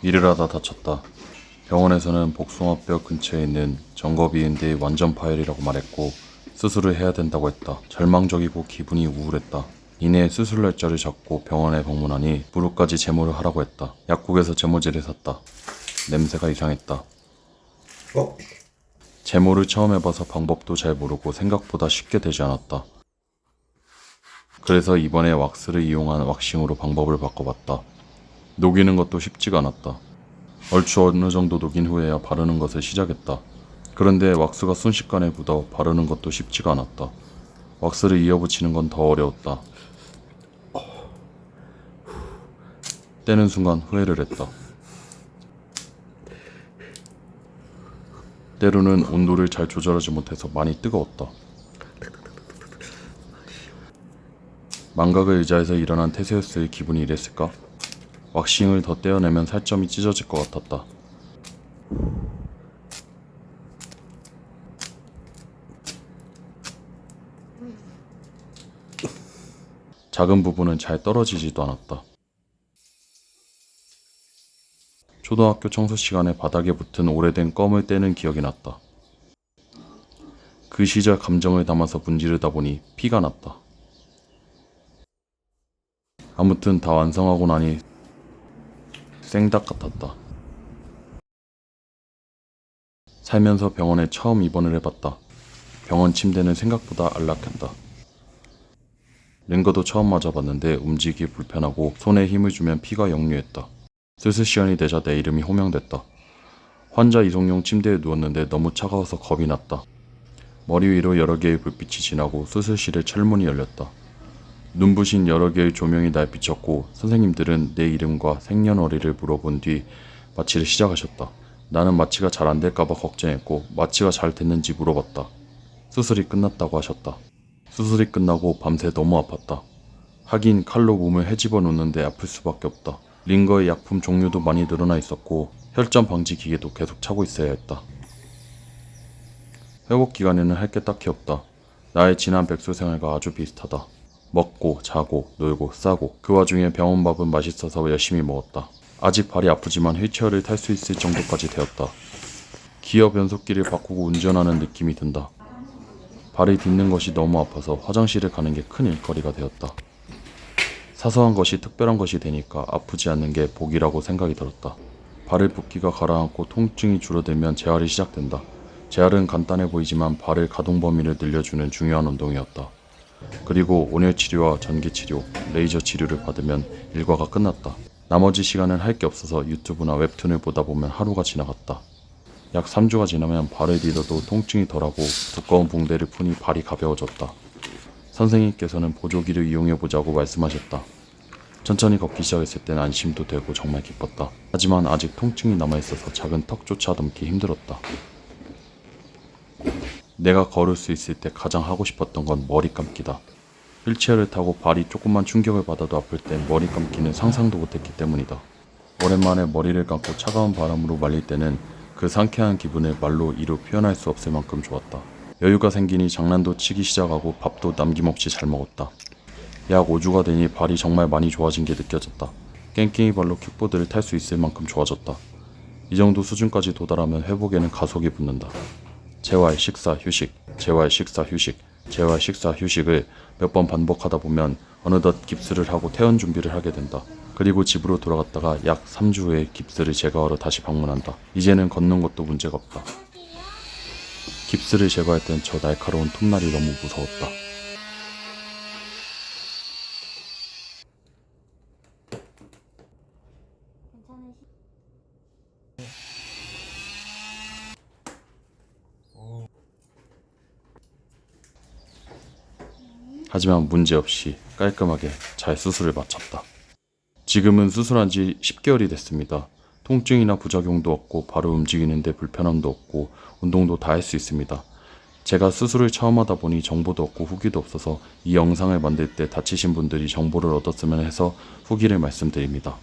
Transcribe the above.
일을 하다 다쳤다. 병원에서는 복숭아뼈 근처에 있는 정거비인데 완전 파열이라고 말했고 수술을 해야 된다고 했다. 절망적이고 기분이 우울했다. 이내 수술 날짜를 잡고 병원에 방문하니 무릎까지 제모를 하라고 했다. 약국에서 제모제를 샀다. 냄새가 이상했다. 제모를 처음 해봐서 방법도 잘 모르고 생각보다 쉽게 되지 않았다. 그래서 이번에 왁스를 이용한 왁싱으로 방법을 바꿔봤다. 녹이는 것도 쉽지가 않았다. 얼추 어느 정도 녹인 후에야 바르는 것을 시작했다. 그런데 왁스가 순식간에 묻어 바르는 것도 쉽지가 않았다. 왁스를 이어붙이는 건 더 어려웠다. 떼는 순간 후회를 했다. 때로는 온도를 잘 조절하지 못해서 많이 뜨거웠다. 망각의 의자에서 일어난 테세우스의 기분이 이랬을까? 왁싱을 더 떼어내면 살점이 찢어질 것 같았다. 작은 부분은 잘 떨어지지도 않았다. 초등학교 청소 시간에 바닥에 붙은 오래된 껌을 떼는 기억이 났다. 그 시절 감정을 담아서 문지르다 보니 피가 났다. 아무튼 다 완성하고 나니 생닭 같았다. 살면서 병원에 처음 입원을 해봤다. 병원 침대는 생각보다 안락했다. 링거도 처음 맞아봤는데 움직이기 불편하고 손에 힘을 주면 피가 역류했다. 수술 시간이 되자 내 이름이 호명됐다. 환자 이송용 침대에 누웠는데 너무 차가워서 겁이 났다. 머리 위로 여러 개의 불빛이 지나고 수술실의 철문이 열렸다. 눈부신 여러 개의 조명이 날 비쳤고 선생님들은 내 이름과 생년월일을 물어본 뒤 마취를 시작하셨다. 나는 마취가 잘 안 될까봐 걱정했고 마취가 잘 됐는지 물어봤다. 수술이 끝났다고 하셨다. 수술이 끝나고 밤새 너무 아팠다. 하긴 칼로 몸을 헤집어 놓는데 아플 수밖에 없다. 링거의 약품 종류도 많이 늘어나 있었고 혈전 방지 기계도 계속 차고 있어야 했다. 회복 기간에는 할 게 딱히 없다. 나의 지난 백수 생활과 아주 비슷하다. 먹고 자고 놀고 싸고 그 와중에 병원 밥은 맛있어서 열심히 먹었다. 아직 발이 아프지만 휠체어를 탈 수 있을 정도까지 되었다. 기어 변속기를 바꾸고 운전하는 느낌이 든다. 발을 딛는 것이 너무 아파서 화장실을 가는 게 큰 일거리가 되었다. 사소한 것이 특별한 것이 되니까 아프지 않는 게 복이라고 생각이 들었다. 발을 붓기가 가라앉고 통증이 줄어들면 재활이 시작된다. 재활은 간단해 보이지만 발의 가동 범위를 늘려주는 중요한 운동이었다. 그리고 온열 치료와 전기 치료, 레이저 치료를 받으면 일과가 끝났다. 나머지 시간은 할 게 없어서 유튜브나 웹툰을 보다 보면 하루가 지나갔다. 약 3주가 지나면 발을 디뎌도 통증이 덜하고 두꺼운 붕대를 푸니 발이 가벼워졌다. 선생님께서는 보조기를 이용해보자고 말씀하셨다. 천천히 걷기 시작했을 땐 안심도 되고 정말 기뻤다. 하지만 아직 통증이 남아있어서 작은 턱조차 넘기 힘들었다. 내가 걸을 수 있을 때 가장 하고 싶었던 건 머리 감기다. 휠체어를 타고 발이 조금만 충격을 받아도 아플 땐 머리 감기는 상상도 못했기 때문이다. 오랜만에 머리를 감고 차가운 바람으로 말릴 때는 그 상쾌한 기분을 말로 이루 표현할 수 없을 만큼 좋았다. 여유가 생기니 장난도 치기 시작하고 밥도 남김없이 잘 먹었다. 약 5주가 되니 발이 정말 많이 좋아진 게 느껴졌다. 깽깽이 발로 킥보드를 탈 수 있을 만큼 좋아졌다. 이 정도 수준까지 도달하면 회복에는 가속이 붙는다. 재활, 식사, 휴식, 재활, 식사, 휴식, 재활, 식사, 휴식을 몇 번 반복하다 보면 어느덧 깁스를 하고 퇴원 준비를 하게 된다. 그리고 집으로 돌아갔다가 약 3주 후에 깁스를 제거하러 다시 방문한다. 이제는 걷는 것도 문제가 없다. 깁스를 제거할 땐 저 날카로운 톱날이 너무 무서웠다. 하지만 문제없이 깔끔하게 잘 수술을 마쳤다. 지금은 수술한 지 10개월이 됐습니다. 통증이나 부작용도 없고 바로 움직이는데 불편함도 없고 운동도 다 할 수 있습니다. 제가 수술을 처음 하다 보니 정보도 없고 후기도 없어서 이 영상을 만들 때 다치신 분들이 정보를 얻었으면 해서 후기를 말씀드립니다.